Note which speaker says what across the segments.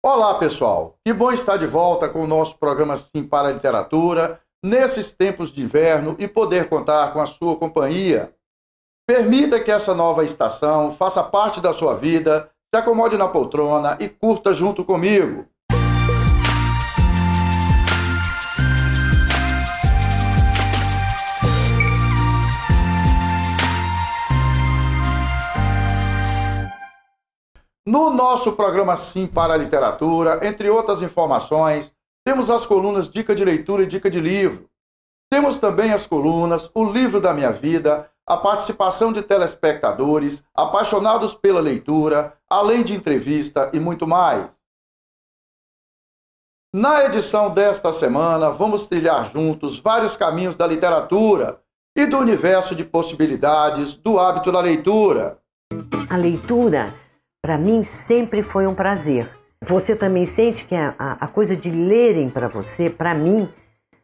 Speaker 1: Olá, pessoal! Que bom estar de volta com o nosso programa Sim para a Literatura, nesses tempos de inverno e poder contar com a sua companhia. Permita que essa nova estação faça parte da sua vida, se acomode na poltrona e curta junto comigo. No nosso programa Sim para a Literatura, entre outras informações, temos as colunas Dica de Leitura e Dica de Livro. Temos também as colunas O Livro da Minha Vida, a participação de telespectadores, apaixonados pela leitura, além de entrevista e muito mais. Na edição desta semana, vamos trilhar juntos vários caminhos da literatura e do universo de possibilidades do hábito da leitura.
Speaker 2: A leitura, para mim, sempre foi um prazer. Você também sente que a coisa de lerem para você, para mim,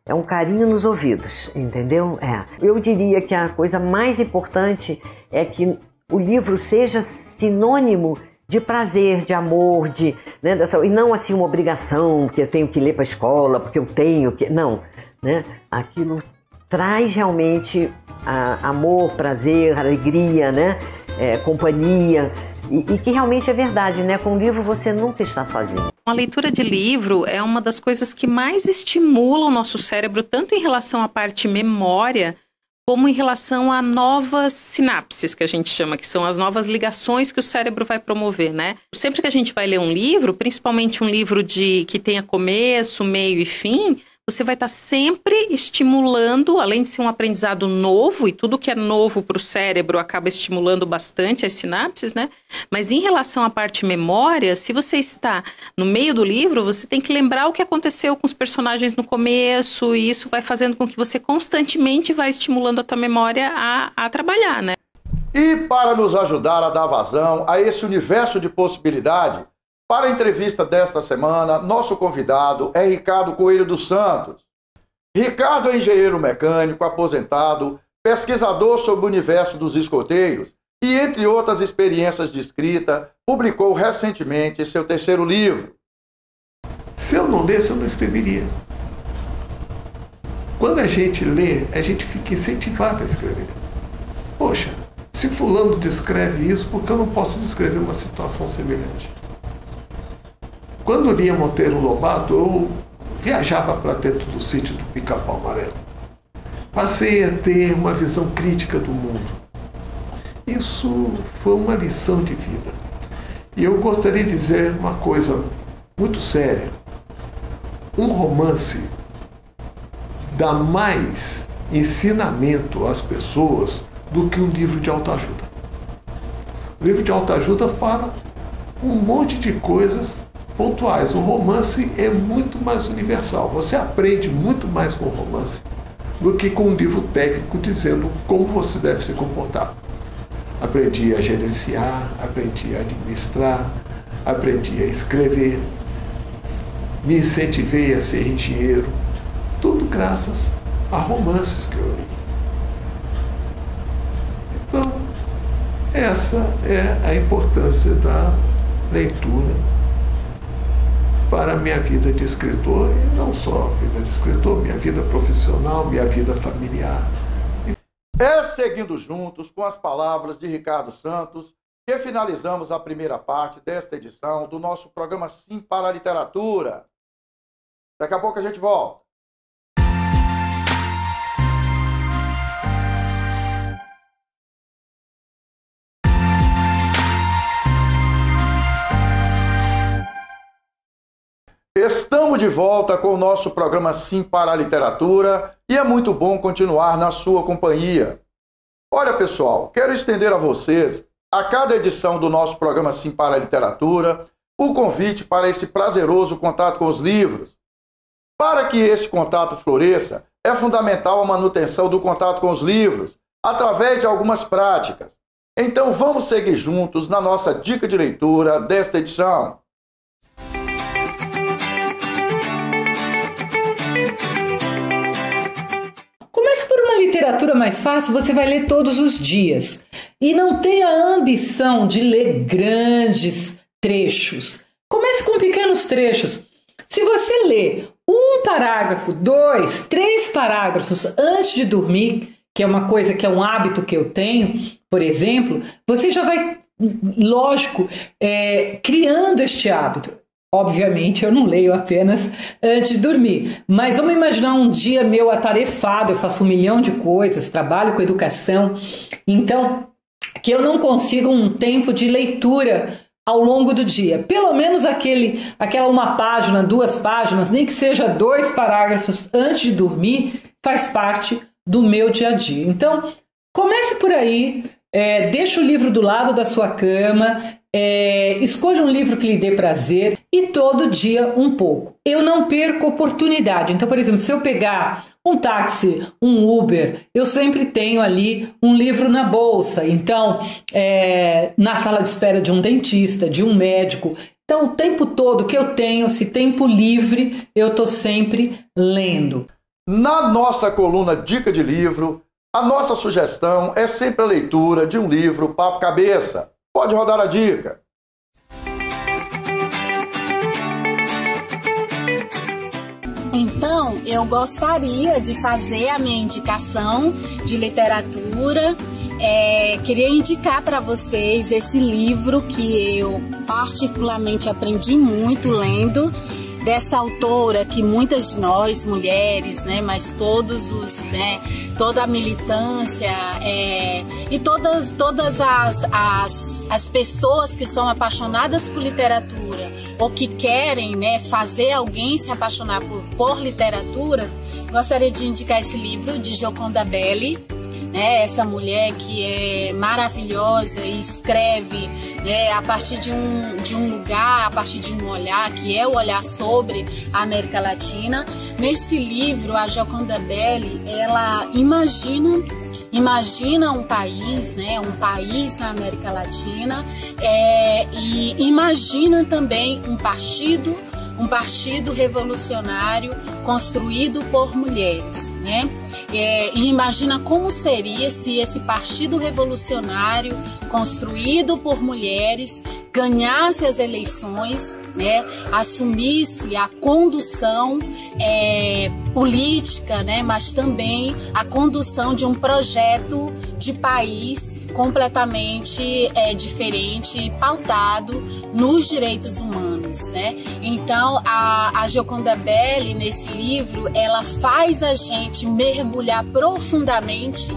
Speaker 2: é um carinho nos ouvidos, entendeu? Eu diria que a coisa mais importante é que o livro seja sinônimo de prazer, de amor, e não assim uma obrigação, porque eu tenho que ler para a escola, porque eu tenho que... Não, né? Aquilo traz realmente amor, prazer, alegria, né? Companhia... E que realmente é verdade, né? Com o livro você nunca está sozinho.
Speaker 3: A leitura de livro é uma das coisas que mais estimula o nosso cérebro, tanto em relação à parte memória, como em relação a novas sinapses, que a gente chama, que são as novas ligações que o cérebro vai promover, né? Sempre que a gente vai ler um livro, principalmente um livro que tenha começo, meio e fim, você vai estar sempre estimulando, além de ser um aprendizado novo, e tudo que é novo para o cérebro acaba estimulando bastante as sinapses, né? Mas em relação à parte memória, se você está no meio do livro, você tem que lembrar o que aconteceu com os personagens no começo, e isso vai fazendo com que você constantemente vá estimulando a tua memória a trabalhar, né?
Speaker 1: E para nos ajudar a dar vazão a esse universo de possibilidade, para a entrevista desta semana, nosso convidado é Ricardo Coelho dos Santos. Ricardo é engenheiro mecânico, aposentado, pesquisador sobre o universo dos escoteiros e, entre outras experiências de escrita, publicou recentemente seu terceiro livro.
Speaker 4: Se eu não lesse, eu não escreveria. Quando a gente lê, a gente fica incentivado a escrever. Poxa, se fulano descreve isso, por que eu não posso descrever uma situação semelhante? Quando lia Monteiro Lobato, eu viajava para dentro do sítio do Pica-Pau Amarelo. Passei a ter uma visão crítica do mundo. Isso foi uma lição de vida. E eu gostaria de dizer uma coisa muito séria. Um romance dá mais ensinamento às pessoas do que um livro de autoajuda. O livro de autoajuda fala um monte de coisas pontuais. O romance é muito mais universal. Você aprende muito mais com o romance do que com um livro técnico dizendo como você deve se comportar. Aprendi a gerenciar, aprendi a administrar, aprendi a escrever, me incentivei a ser engenheiro, tudo graças a romances que eu li. Então, essa é a importância da leitura para a minha vida de escritor, e não só a vida de escritor, minha vida profissional, minha vida familiar.
Speaker 1: É seguindo juntos com as palavras de Ricardo Santos que finalizamos a primeira parte desta edição do nosso programa Sim para a Literatura. Daqui a pouco a gente volta. Estamos de volta com o nosso programa Sim para a Literatura e é muito bom continuar na sua companhia. Olha, pessoal, quero estender a vocês, a cada edição do nosso programa Sim para a Literatura, o convite para esse prazeroso contato com os livros. Para que esse contato floresça, é fundamental a manutenção do contato com os livros, através de algumas práticas. Então vamos seguir juntos na nossa dica de leitura desta edição.
Speaker 5: Comece por uma literatura mais fácil, você vai ler todos os dias. E não tenha a ambição de ler grandes trechos. Comece com pequenos trechos. Se você lê 1 parágrafo, 2, 3 parágrafos antes de dormir, que é uma coisa que é um hábito que eu tenho, por exemplo, você já vai, lógico, criando este hábito. Obviamente, eu não leio apenas antes de dormir, mas vamos imaginar um dia meu atarefado, eu faço 1 milhão de coisas, trabalho com educação, então, que eu não consigo um tempo de leitura ao longo do dia. Pelo menos aquela 1 página, 2 páginas, nem que seja 2 parágrafos antes de dormir, faz parte do meu dia a dia. Então, comece por aí, deixa o livro do lado da sua cama, escolha um livro que lhe dê prazer e todo dia um pouco. Eu não perco oportunidade. Então, por exemplo, se eu pegar um táxi, um Uber, eu sempre tenho ali um livro na bolsa. Então, na sala de espera de um dentista, de um médico. Então, o tempo todo que eu tenho, esse tempo livre, eu estou sempre lendo.
Speaker 1: Na nossa coluna Dica de Livro, a nossa sugestão é sempre a leitura de um livro papo cabeça. Pode rodar a dica.
Speaker 6: Então, eu gostaria de fazer a minha indicação de literatura. Queria indicar para vocês esse livro que eu particularmente aprendi muito lendo, dessa autora que muitas de nós, mulheres, né, mas todos os, né, toda a militância e todas as pessoas que são apaixonadas por literatura ou que querem, né, fazer alguém se apaixonar por literatura, gostaria de indicar esse livro de Gioconda Belli, né, essa mulher que é maravilhosa e escreve, né, a partir de um lugar, a partir de um olhar, que é o olhar sobre a América Latina. Nesse livro, a Gioconda Belli, ela imagina um país, né, um país na América Latina, e imagina também um partido revolucionário construído por mulheres, né? E imagina como seria se esse partido revolucionário construído por mulheres ganhasse as eleições, né? Assumisse a condução política, né? Mas também a condução de um projeto de país completamente diferente e pautado nos direitos humanos, né? Então, a Gioconda Belli, nesse livro, ela faz a gente mergulhar profundamente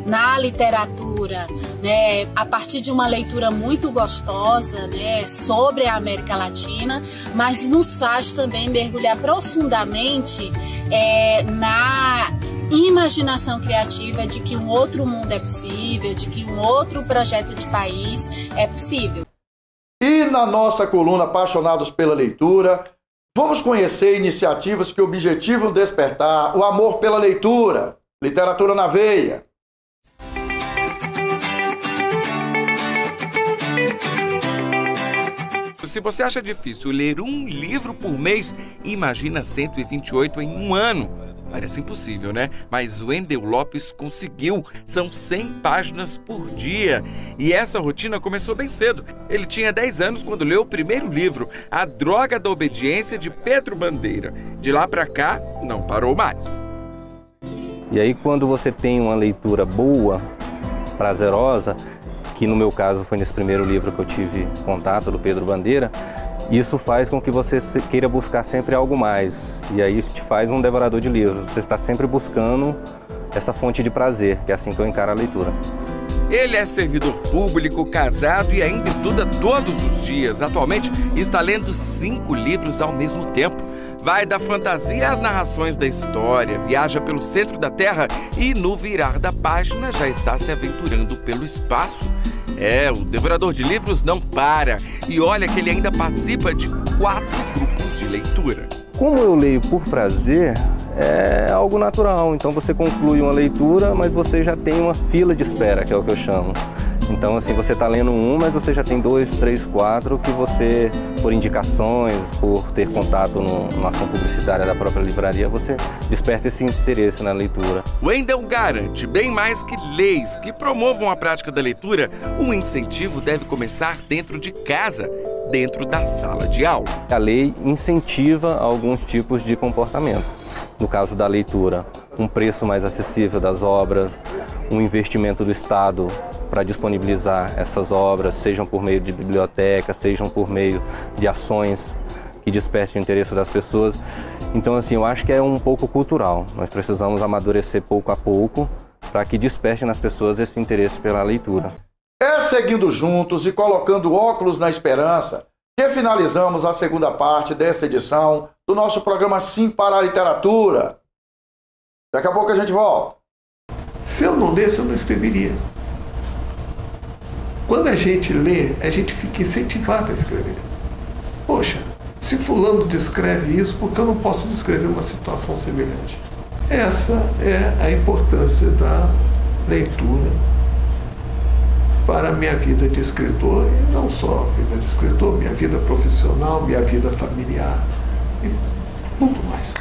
Speaker 6: na literatura, né? A partir de uma leitura muito gostosa, né, sobre a América Latina, mas nos faz também mergulhar profundamente na imaginação criativa de que um outro mundo é possível, de que um outro projeto de país é possível.
Speaker 1: E na nossa coluna Apaixonados pela Leitura, vamos conhecer iniciativas que objetivam despertar o amor pela leitura, literatura na veia.
Speaker 7: Se você acha difícil ler um livro por mês, imagina 128 em um ano. Parece impossível, né? Mas o Wendel Lopes conseguiu. São 100 páginas por dia. E essa rotina começou bem cedo. Ele tinha 10 anos quando leu o primeiro livro, A Droga da Obediência, de Pedro Bandeira. De lá pra cá, não parou mais.
Speaker 8: E aí, quando você tem uma leitura boa, prazerosa, que no meu caso foi nesse primeiro livro que eu tive contato, do Pedro Bandeira, isso faz com que você queira buscar sempre algo mais. E aí isso te faz um devorador de livros. Você está sempre buscando essa fonte de prazer, que é assim que eu encaro a leitura.
Speaker 7: Ele é servidor público, casado e ainda estuda todos os dias. Atualmente está lendo 5 livros ao mesmo tempo. Vai da fantasia às narrações da história, viaja pelo centro da Terra e, no virar da página, já está se aventurando pelo espaço. O devorador de livros não para. E olha que ele ainda participa de 4 grupos de leitura.
Speaker 8: Como eu leio por prazer, é algo natural. Então você conclui uma leitura, mas você já tem uma fila de espera, que é o que eu chamo. Então, assim, você está lendo um, mas você já tem 2, 3, 4 que você, por indicações, por ter contato numa ação publicitária da própria livraria, você desperta esse interesse na leitura.
Speaker 7: Wendel garante, bem mais que leis que promovam a prática da leitura, um incentivo deve começar dentro de casa. dentro da sala de aula.
Speaker 8: A lei incentiva alguns tipos de comportamento. No caso da leitura, um preço mais acessível das obras, um investimento do Estado para disponibilizar essas obras, sejam por meio de biblioteca, sejam por meio de ações que despertem o interesse das pessoas. Então, assim, eu acho que é um pouco cultural. Nós precisamos amadurecer pouco a pouco para que desperte nas pessoas esse interesse pela leitura.
Speaker 1: É seguindo juntos e colocando óculos na esperança que finalizamos a segunda parte desta edição do nosso programa Sim para a Literatura. Daqui a pouco a gente volta.
Speaker 4: Se eu não lesse, eu não escreveria. Quando a gente lê, a gente fica incentivado a escrever. Poxa, se fulano descreve isso, por que eu não posso descrever uma situação semelhante? Essa é a importância da leitura para a minha vida de escritor, e não só a vida de escritor, minha vida profissional, minha vida familiar e muito mais.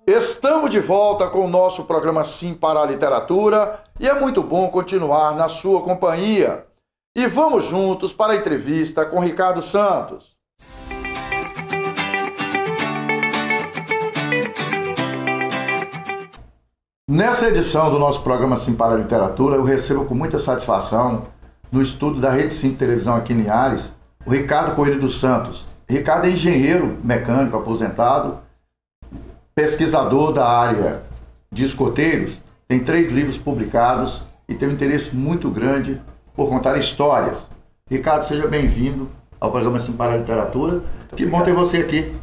Speaker 1: Estamos de volta com o nosso programa Sim para a Literatura e é muito bom continuar na sua companhia. E vamos juntos para a entrevista com Ricardo Santos. Nessa edição do nosso programa Sim para a Literatura, eu recebo com muita satisfação, no estúdio da Rede Sim Televisão aqui em Linhares, o Ricardo Coelho dos Santos. Ricardo é engenheiro mecânico aposentado, pesquisador da área de escoteiros, tem 3 livros publicados e tem um interesse muito grande por contar histórias. Ricardo, seja bem-vindo ao programa Sim para a Literatura. Muito que obrigado. Bom ter você aqui.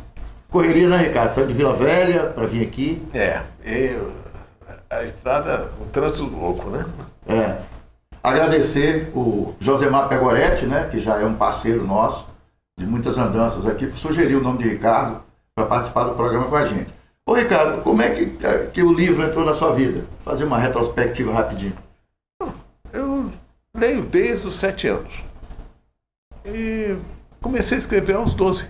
Speaker 1: Correria, né, Ricardo? Saiu de Vila Velha para vir aqui.
Speaker 4: A estrada, um trânsito louco, né?
Speaker 1: Agradecer o Josemar Pegoretti, né, que já é um parceiro nosso de muitas andanças aqui, por sugerir o nome de Ricardo para participar do programa com a gente. Ô Ricardo, como é que o livro entrou na sua vida? Fazer uma retrospectiva rapidinho.
Speaker 4: Eu leio desde os 7 anos. E comecei a escrever aos 12.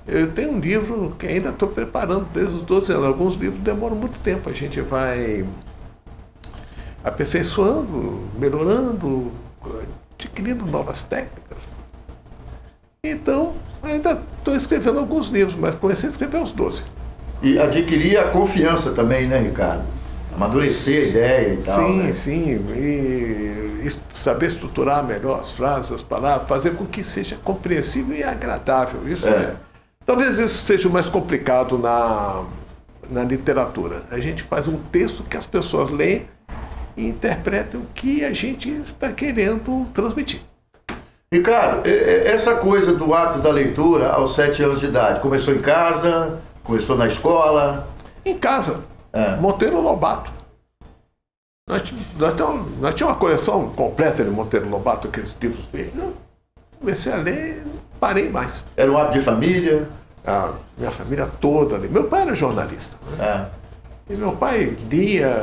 Speaker 4: Eu tenho um livro que ainda estou preparando desde os 12 anos. Alguns livros demoram muito tempo. A gente vai aperfeiçoando, melhorando, adquirindo novas técnicas. Então, ainda estou escrevendo alguns livros, mas comecei a escrever aos 12.
Speaker 1: E adquirir a confiança também, né, Ricardo? Amadurecer a ideia e tal.
Speaker 4: Sim,
Speaker 1: né?
Speaker 4: Sim. E saber estruturar melhor as frases, as palavras, fazer com que seja compreensível e agradável. Talvez isso seja o mais complicado na literatura. A gente faz um texto que as pessoas leem e interpretam o que a gente está querendo transmitir.
Speaker 1: Ricardo, essa coisa do hábito da leitura aos 7 anos de idade, começou em casa? Começou na escola?
Speaker 4: Em casa. Monteiro Lobato. Nós tínhamos uma coleção completa de Monteiro Lobato, aqueles livros verdes. Eu comecei a ler e parei mais.
Speaker 1: Era um hábito de família?
Speaker 4: Minha família toda ali. Meu pai era jornalista. Né? E meu pai lia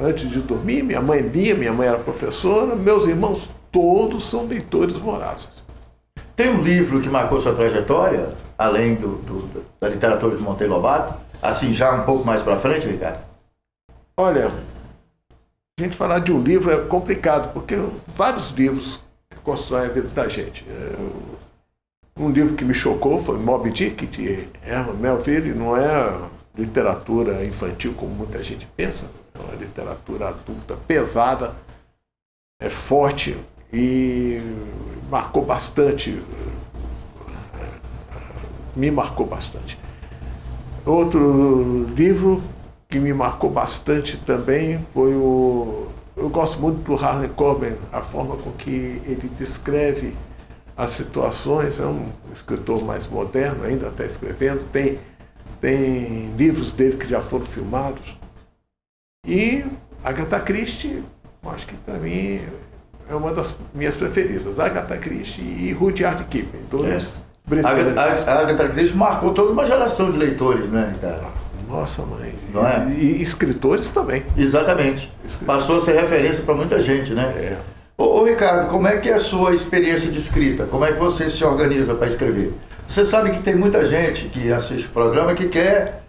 Speaker 4: antes de dormir, minha mãe lia, minha mãe era professora, meus irmãos todos são leitores vorazes.
Speaker 1: Tem um livro que marcou sua trajetória, além da literatura de Monteiro Lobato? Assim, já um pouco mais para frente, Ricardo?
Speaker 4: Olha, a gente falar de um livro é complicado, porque vários livros constroem a vida da gente. Um livro que me chocou foi Moby Dick, de Herman Melville. Não é literatura infantil como muita gente pensa, é uma literatura adulta, pesada, forte e marcou bastante, me marcou bastante. Outro livro que me marcou bastante também foi eu gosto muito do Harlan Coben, a forma com que ele descreve as situações. É um escritor mais moderno, ainda está escrevendo, tem livros dele que já foram filmados. E Agatha Christie, acho que para mim é uma das minhas preferidas, Agatha Christie e Rudyard Kipling, dois britânicos.
Speaker 1: A Agatha Christie marcou toda uma geração de leitores, né, cara?
Speaker 4: Nossa, mãe.
Speaker 1: Não é?
Speaker 4: E escritores também.
Speaker 1: Exatamente. Passou a ser referência para muita gente, né? Ô Ricardo, como é que é a sua experiência de escrita? Como é que você se organiza para escrever? Você sabe que tem muita gente que assiste o programa que quer,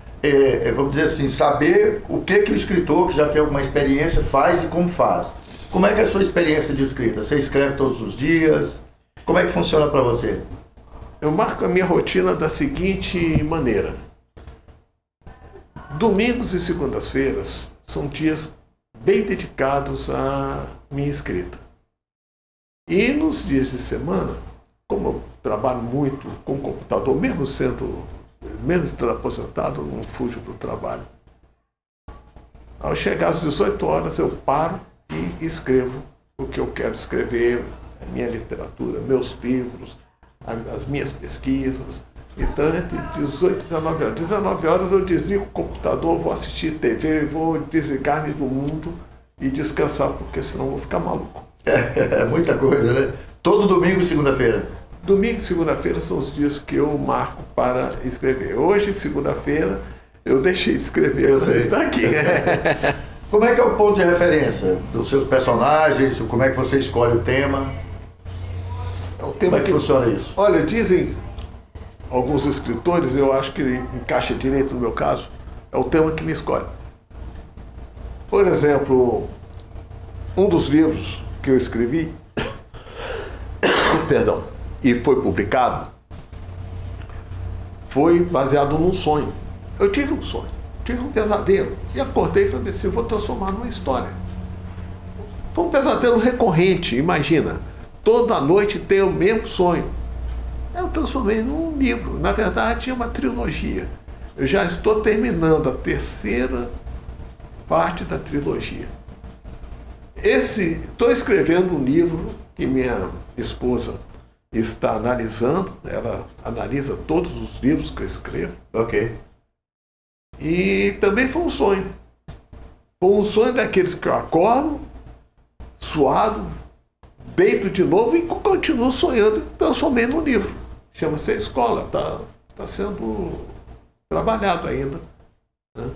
Speaker 1: vamos dizer assim, saber o que o escritor, que já tem alguma experiência, faz e como faz. Como é que é a sua experiência de escrita? Você escreve todos os dias? Como é que funciona para você?
Speaker 4: Eu marco a minha rotina da seguinte maneira. Domingos e segundas-feiras são dias bem dedicados à minha escrita. E nos dias de semana, como eu trabalho muito com computador, mesmo estando aposentado, não fujo do trabalho. Ao chegar às 18 horas, eu paro e escrevo o que eu quero escrever, a minha literatura, meus livros, as minhas pesquisas. Então, entre 18 e 19 horas. 19 horas eu desligo o computador, vou assistir TV, vou desligar-me do mundo e descansar, porque senão eu vou ficar maluco.
Speaker 1: É muita coisa, né? Todo domingo e segunda-feira.
Speaker 4: Domingo e segunda-feira são os dias que eu marco para escrever. Hoje, segunda-feira, eu deixei de escrever.
Speaker 1: Eu sei.
Speaker 4: Está aqui.
Speaker 1: Como é que é o ponto de referência dos seus personagens? Como é que você escolhe o tema? Como é que funciona isso?
Speaker 4: Olha, dizem alguns escritores, eu acho que encaixa direito no meu caso, é o tema que me escolhe. Por exemplo, um dos livros que eu escrevi, perdão, e foi publicado, foi baseado num sonho. Eu tive um sonho, tive um pesadelo, e acordei e falei assim, eu vou transformar numa história. Foi um pesadelo recorrente, imagina, toda noite tem o mesmo sonho. Eu transformei num livro, na verdade é uma trilogia. Eu já estou terminando a terceira parte da trilogia. Estou escrevendo um livro que minha esposa está analisando, ela analisa todos os livros que eu escrevo.
Speaker 1: Ok.
Speaker 4: E também foi um sonho. Foi um sonho daqueles que eu acordo, suado, deito de novo e continuo sonhando e transformei num livro. Chama-se A Escola, está sendo trabalhado ainda. Né?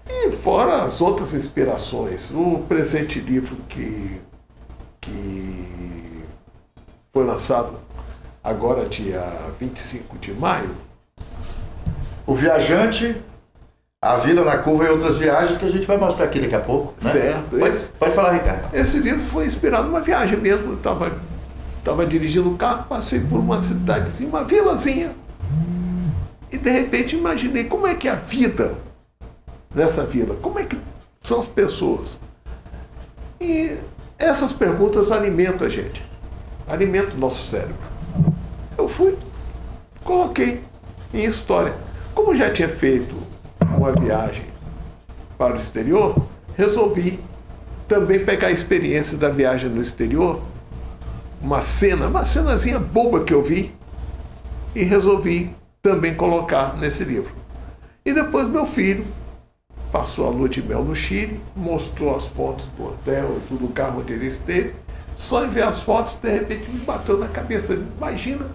Speaker 4: E fora as outras inspirações, o presente livro que foi lançado agora, dia 25 de maio.
Speaker 1: O Viajante, A Vila na Curva e Outras Viagens, que a gente vai mostrar aqui daqui a pouco. Né?
Speaker 4: Certo.
Speaker 1: Pode falar, Ricardo.
Speaker 4: Esse livro foi inspirado numa viagem mesmo. Eu estava dirigindo o carro, passei por uma cidadezinha, uma vilazinha. E de repente imaginei como é que é a vida nessa vila, como é que são as pessoas. E essas perguntas alimentam a gente, alimentam o nosso cérebro. Eu coloquei em história. Como já tinha feito uma viagem para o exterior, resolvi também pegar a experiência da viagem no exterior, uma cenazinha boba que eu vi, e resolvi também colocar nesse livro. E depois meu filho passou a lua de mel no Chile, mostrou as fotos do hotel, do lugar onde ele esteve. Só em ver as fotos, de repente me bateu na cabeça. Imagina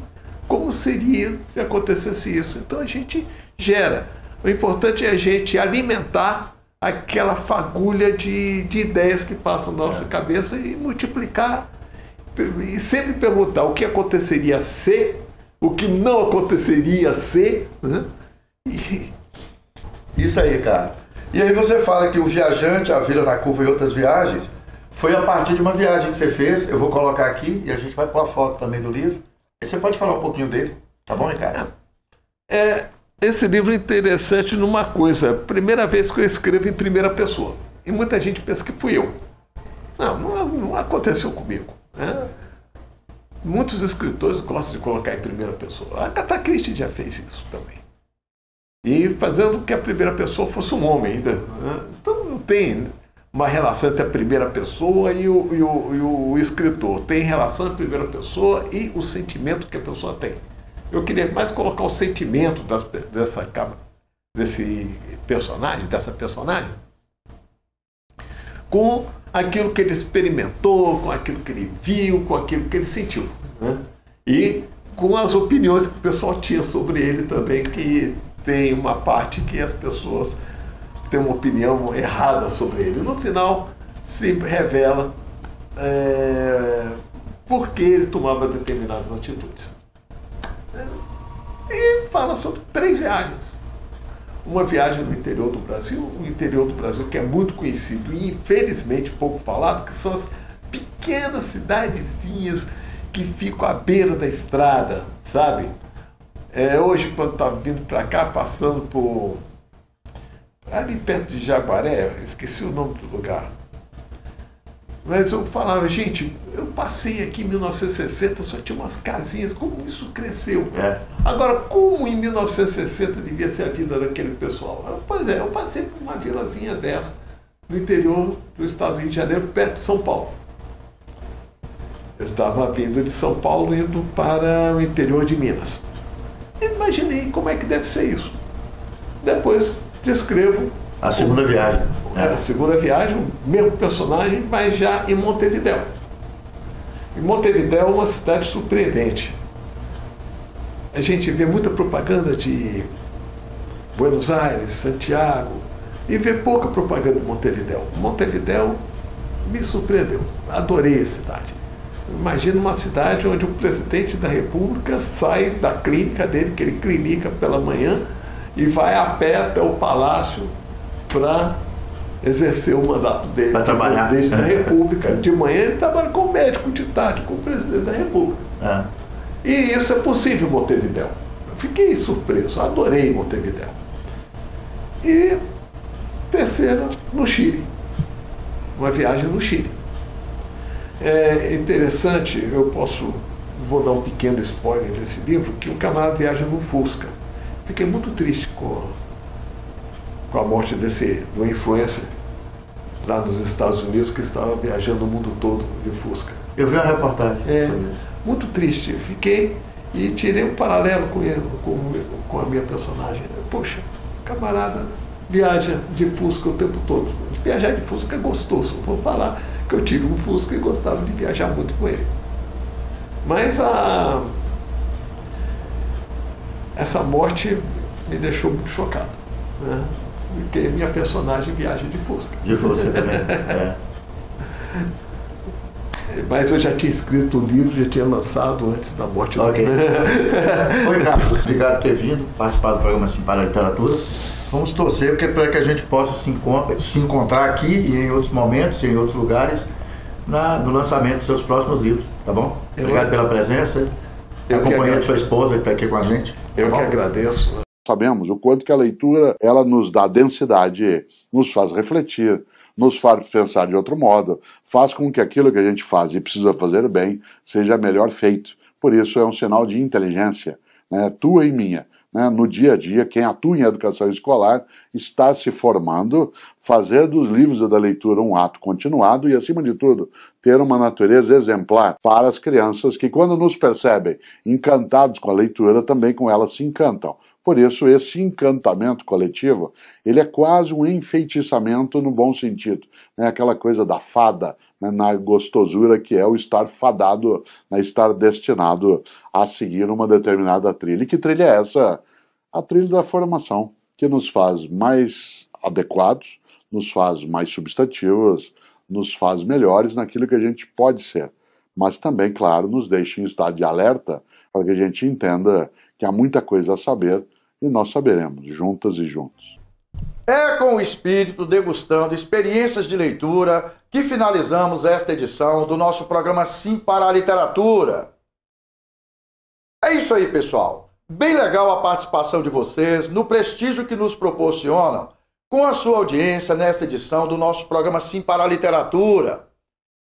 Speaker 4: como seria se acontecesse isso. Então a gente gera. O importante é a gente alimentar aquela fagulha de ideias que passam na nossa cabeça e multiplicar. E sempre perguntar o que aconteceria se, o que não aconteceria se. Né?
Speaker 1: Isso aí, cara. E aí você fala que o Viajante, A Vila na Curva e Outras Viagens foi a partir de uma viagem que você fez. Eu vou colocar aqui e a gente vai pôr a foto também do livro. E você pode falar um pouquinho dele, tá bom, Ricardo?
Speaker 4: Esse livro é interessante numa coisa. Primeira vez que eu escrevo em primeira pessoa. E muita gente pensa que fui eu. Não aconteceu comigo. Né? Muitos escritores gostam de colocar em primeira pessoa. A Agatha Christie já fez isso também. E fazendo que a primeira pessoa fosse um homem ainda. Né? Então não tem uma relação entre a primeira pessoa e o escritor. Tem relação entre a primeira pessoa e o sentimento que a pessoa tem. Eu queria mais colocar o sentimento desse personagem, dessa personagem, com aquilo que ele experimentou, com aquilo que ele viu, com aquilo que ele sentiu. Né? E com as opiniões que o pessoal tinha sobre ele também, que tem uma parte que as pessoas têm uma opinião errada sobre ele. No final, se revela por que ele tomava determinadas atitudes. E fala sobre 3 viagens. Uma viagem no interior do Brasil, o interior do Brasil que é muito conhecido e infelizmente pouco falado, que são as pequenas cidadezinhas que ficam à beira da estrada, sabe? Hoje, quando estava vindo para cá, passando por... ali perto de Jaguaré, esqueci o nome do lugar. Mas eu falava, gente, eu passei aqui em 1960, só tinha umas casinhas, como isso cresceu? Agora, como em 1960 devia ser a vida daquele pessoal? Pois é, eu passei por uma vilazinha dessa, no interior do estado do Rio de Janeiro, perto de São Paulo. Eu estava vindo de São Paulo, indo para o interior de Minas. Eu imaginei como é que deve ser isso. Depois descrevo...
Speaker 1: A segunda viagem.
Speaker 4: A segunda viagem, o mesmo personagem, mas já em Montevidéu. E Montevidéu é uma cidade surpreendente. A gente vê muita propaganda de Buenos Aires, Santiago, e vê pouca propaganda de Montevidéu. Montevidéu me surpreendeu. Adorei a cidade. Imagina uma cidade onde o presidente da República sai da clínica dele, que ele clinica pela manhã, e vai a pé até o palácio para exercer o mandato dele,
Speaker 1: para trabalhar.
Speaker 4: Presidente da República. De manhã ele trabalha como médico, de tarde como presidente da República. E isso é possível em Montevidéu. Eu fiquei surpreso, adorei Montevidéu. E terceira, no Chile. Uma viagem no Chile. É interessante, vou dar um pequeno spoiler desse livro, que o camarada viaja no Fusca. Fiquei muito triste com a morte do influencer lá nos Estados Unidos, que estava viajando o mundo todo de Fusca.
Speaker 1: Eu vi uma reportagem sobre isso.
Speaker 4: Muito triste. Eu fiquei e tirei um paralelo com ele, com a minha personagem. Poxa, camarada viaja de Fusca o tempo todo. Viajar de Fusca é gostoso. Vou falar que eu tive um Fusca e gostava de viajar muito com ele. Mas essa morte me deixou muito chocado, né? Porque minha personagem viaja de Fusca.
Speaker 1: De Fusca também,
Speaker 4: Mas eu já tinha escrito o livro, já tinha lançado antes da morte do
Speaker 1: Oi, Carlos. Obrigado por ter vindo, participar do programa Sim para a Literatura. Vamos torcer para que a gente possa se encontrar aqui e em outros momentos, em outros lugares, no lançamento dos seus próximos livros, tá bom? Obrigado pela presença, acompanhando sua esposa que está aqui com a gente.
Speaker 4: Eu que agradeço.
Speaker 9: Sabemos o quanto que a leitura, ela nos dá densidade, nos faz refletir, nos faz pensar de outro modo, faz com que aquilo que a gente faz e precisa fazer bem, seja melhor feito. Por isso é um sinal de inteligência, né, tua e minha. No dia a dia, quem atua em educação escolar está se formando, fazer dos livros e da leitura um ato continuado e, acima de tudo, ter uma natureza exemplar para as crianças que, quando nos percebem encantados com a leitura, também com ela se encantam. Por isso, esse encantamento coletivo, ele é quase um enfeitiçamento no bom sentido. Aquela coisa da fada, na gostosura que é o estar fadado, estar destinado a seguir uma determinada trilha. E que trilha é essa? A trilha da formação, que nos faz mais adequados, nos faz mais substantivos, nos faz melhores naquilo que a gente pode ser. Mas também, claro, nos deixa em estado de alerta para que a gente entenda que há muita coisa a saber e nós saberemos, juntas e juntos.
Speaker 1: É com o espírito degustando experiências de leitura que finalizamos esta edição do nosso programa Sim para a Literatura. É isso aí, pessoal. Bem legal a participação de vocês, no prestígio que nos proporcionam com a sua audiência nesta edição do nosso programa Sim para a Literatura.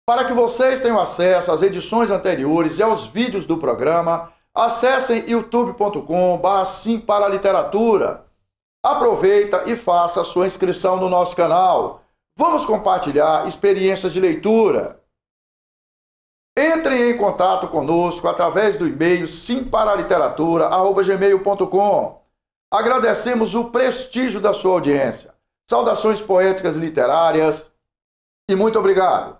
Speaker 1: Para que vocês tenham acesso às edições anteriores e aos vídeos do programa, acessem youtube.com/Sim para a Literatura. Aproveita e faça a sua inscrição no nosso canal. Vamos compartilhar experiências de leitura. Entrem em contato conosco através do e-mail simparaliteratura@gmail.com. Agradecemos o prestígio da sua audiência. Saudações poéticas e literárias e muito obrigado.